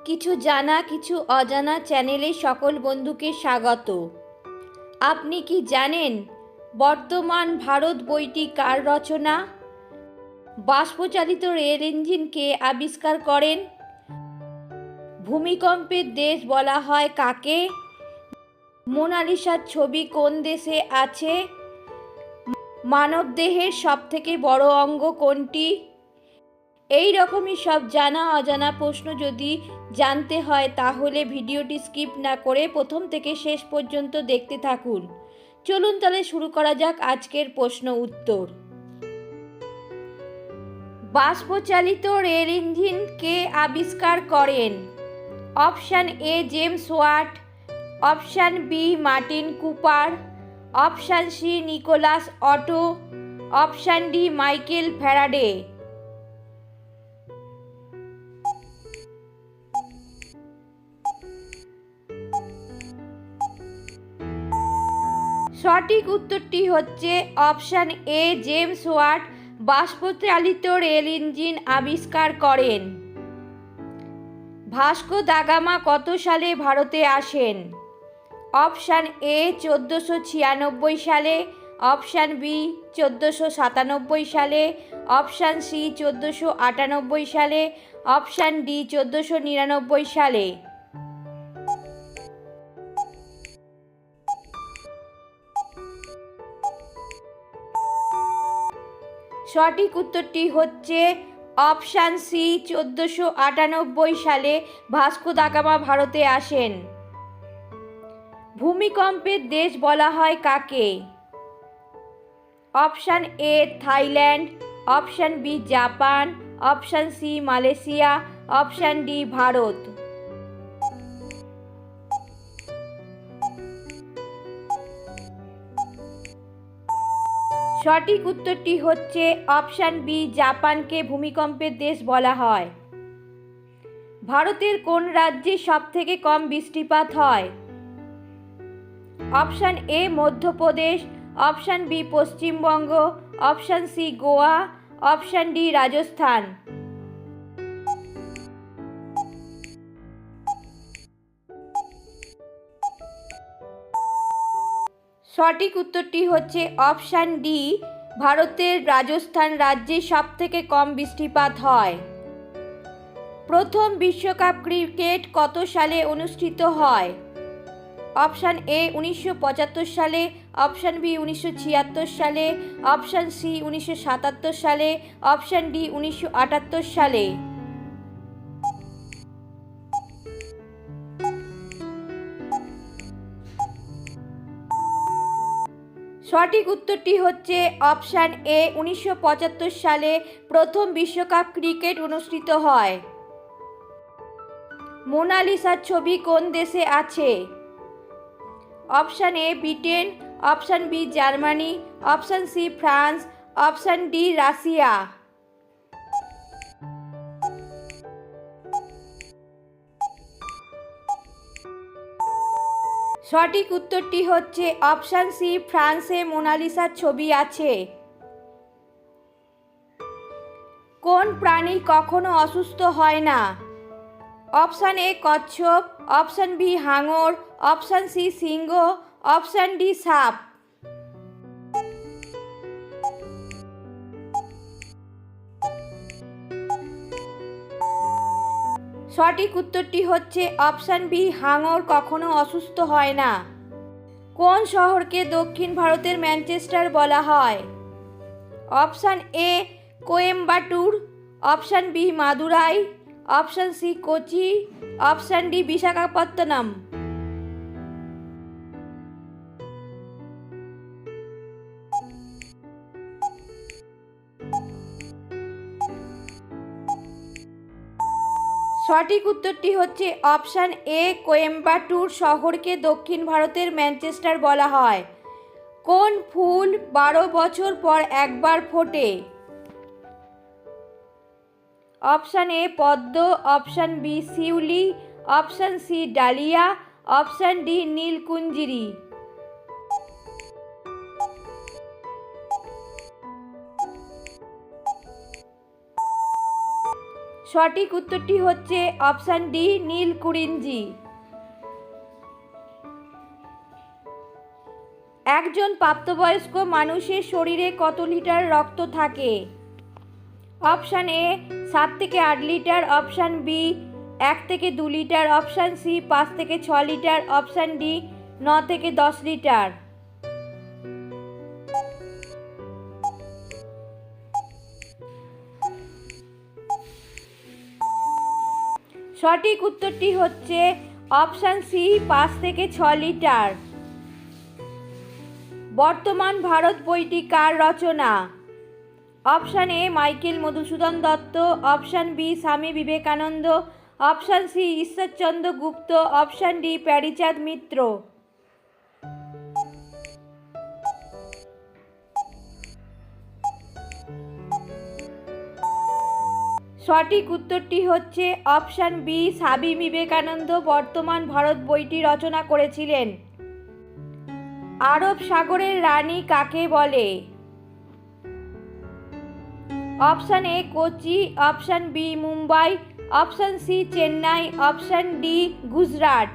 কিছু জানা কিছু অজানা চ্যানেলে সকল বন্ধুকে স্বাগত। আপনি কি জানেন বর্তমান ভারত বইটি কার রচনা? বাষ্পচালিত রেল ইঞ্জিন কে আবিষ্কার করেন? ভূমিকম্পের দেশ বলা হয় কাকে? মোনালিসার ছবি কোন দেশে আছে? মানবদেহের সবথেকে বড় অঙ্গ কোনটি? এই রকমই সব জানা অজানা প্রশ্ন যদি জানতে হয় তাহলে ভিডিওটি স্কিপ না করে প্রথম থেকে শেষ পর্যন্ত দেখতে থাকুন। চলুন তাহলে শুরু করা যাক আজকের প্রশ্ন উত্তর। বাষ্পচালিত রেল ইঞ্জিন কে আবিষ্কার করেন? Option A James Watt, option B Martin Cooper, option C Nicolas Otto, option D Michael Faraday. সঠিক উত্তরটি হচ্ছে অপশান এ জেমস ওয়াট বাষ্পচালিত রেল ইঞ্জিন আবিষ্কার করেন। ভাস্কো দা গামা কত সালে ভারতে আসেন? অপশান এ 1496 সালে, অপশান বি 1497 সালে, অপশান সি 1498 সালে, অপশান ডি 1499 সালে। সঠিক উত্তরটি হচ্ছে অপশান সি 1498 সালে ভাস্কো দা গামা ভারতে আসেন। ভূমিকম্পের দেশ বলা হয় কাকে? Option A Thailand, option B Japan, option C Malaysia, option D Bharat. সঠিক উত্তরটি হচ্ছে অপশান বি জাপানকে ভূমিকম্পের দেশ বলা হয়। ভারতের কোন রাজ্যে সবথেকে কম বৃষ্টিপাত হয়? Option A Madhya Pradesh, option B Paschimbanga, option C Goa, option D Rajasthan. সঠিক উত্তরটি হচ্ছে অপশান ডি, ভারতের রাজস্থান রাজ্যে সবথেকে কম বৃষ্টিপাত হয়। প্রথম বিশ্বকাপ ক্রিকেট কত সালে অনুষ্ঠিত হয়? অপশান এ 1975 সালে, অপশান বি 1976 সালে, অপশান সি 1977 সালে, অপশান ডি 1978 সালে। সঠিক উত্তরটি হচ্ছে অপশান এ 1975 সালে প্রথম বিশ্বকাপ ক্রিকেট অনুষ্ঠিত হয়। মোনালিসার ছবি কোন দেশে আছে? Option A Britain, option B Germany, option C France, option D Russia. সঠিক উত্তরটি হচ্ছে অপশান সি ফ্রান্সে মোনালিসার ছবি আছে। কোন প্রাণী কখনো অসুস্থ হয় না? অপশান এ কচ্ছপ, অপশান বি হাঙর, অপশান সি সিংহ, অপশান ডি সাপ। সঠিক উত্তরটি হচ্ছে অপশান বি হাঙর কখনো অসুস্থ হয় না। কোন শহরকে দক্ষিণ ভারতের ম্যানচেস্টার বলা হয়? Option A Coimbatore, option B Madurai, option C Kochi, option D Visakhapatnam. সঠিক উত্তরটি হচ্ছে অপশান এ কোয়েম্বাটুর শহরকে দক্ষিণ ভারতের ম্যানচেস্টার বলা হয়। কোন ফুল 12 বছর পর একবার ফোটে? অপশান এ পদ্ম, অপশান বি শিউলি, option C dahlia, option D নীলকুঞ্জিরি। সঠিক উত্তরটি হচ্ছে অপশান ডি, নীলকুরিঞ্জি। একজন প্রাপ্তবয়স্ক মানুষের শরীরে কত লিটার রক্ত থাকে? অপশান এ 7 থেকে 8 লিটার, অপশান বি 1 থেকে 2 লিটার, অপশান সি 5 থেকে 6 লিটার, অপশান ডি 9 থেকে 10 লিটার। সঠিক উত্তরটি হচ্ছে অপশান সি 5 থেকে 6 লিটার। বর্তমান ভারত বইটি কার রচনা? Option A Michael Madhusudan Dutta, option B Swami Vivekananda, option C Ishwarchandra Gupta, option D Pearychand Mitra. সঠিক উত্তরটি হচ্ছে অপশান বি স্বামী বিবেকানন্দ বর্তমান ভারত বইটি রচনা করেছিলেন। আরব সাগরের রানী কাকে বলে? Option A Kochi, option B Mumbai, option C Chennai, option D Gujarat.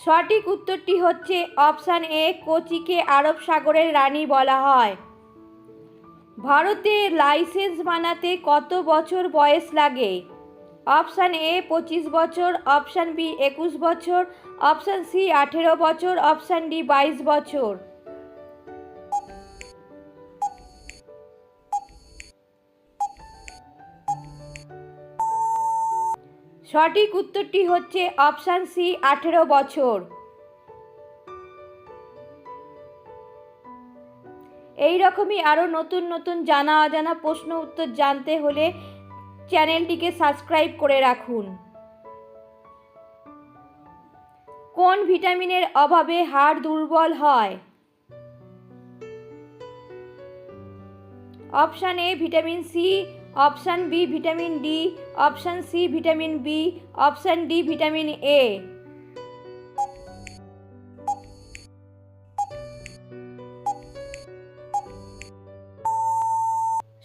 সঠিক উত্তরটি হচ্ছে অপশান এ কোচিকে আরব সাগরের রানী বলা হয়। ভারতে লাইসেন্স বানাতে কত বছর বয়স লাগে? অপশান এ 25 বছর, অপশান বি 21 বছর, অপশান সি 18 বছর, অপশান ডি 22 বছর। সঠিক উত্তরটি হচ্ছে অপশান সি 18 বছর। এই রকমই আরও নতুন নতুন জানা অজানা প্রশ্ন উত্তর জানতে হলে চ্যানেলটিকে সাবস্ক্রাইব করে রাখুন। কোন ভিটামিনের অভাবে হাড় দুর্বল হয়? Option A vitamin C, option B vitamin D, option C vitamin B, option D vitamin A.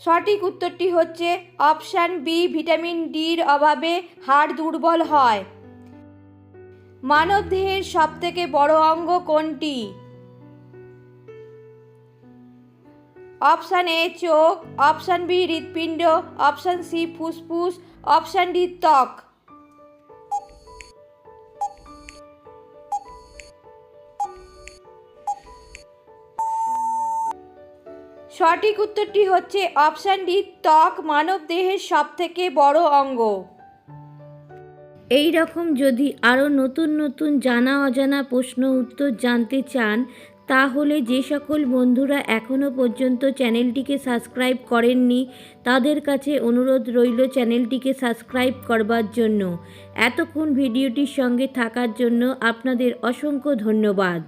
সঠিক উত্তরটি হচ্ছে অপশান বি ভিটামিন ডির অভাবে হাড় দুর্বল হয়। মানবদেহের সবথেকে বড় অঙ্গ কোনটি? অপশান এ চোখ, অপশান বি হৃৎপিণ্ড, অপশান সি ফুসফুস, অপশান ডি ত্বক। সঠিক উত্তরটি হচ্ছে অপশান ডি ত্বক মানবদেহের সবথেকে বড় অঙ্গ। এই রকম যদি আরও নতুন নতুন জানা অজানা প্রশ্ন উত্তর জানতে চান তাহলে যে সকল বন্ধুরা এখনও পর্যন্ত চ্যানেলটিকে সাবস্ক্রাইব করেননি তাদের কাছে অনুরোধ রইল চ্যানেলটিকে সাবস্ক্রাইব করবার জন্য। এতক্ষণ ভিডিওটির সঙ্গে থাকার জন্য আপনাদের অসংখ্য ধন্যবাদ।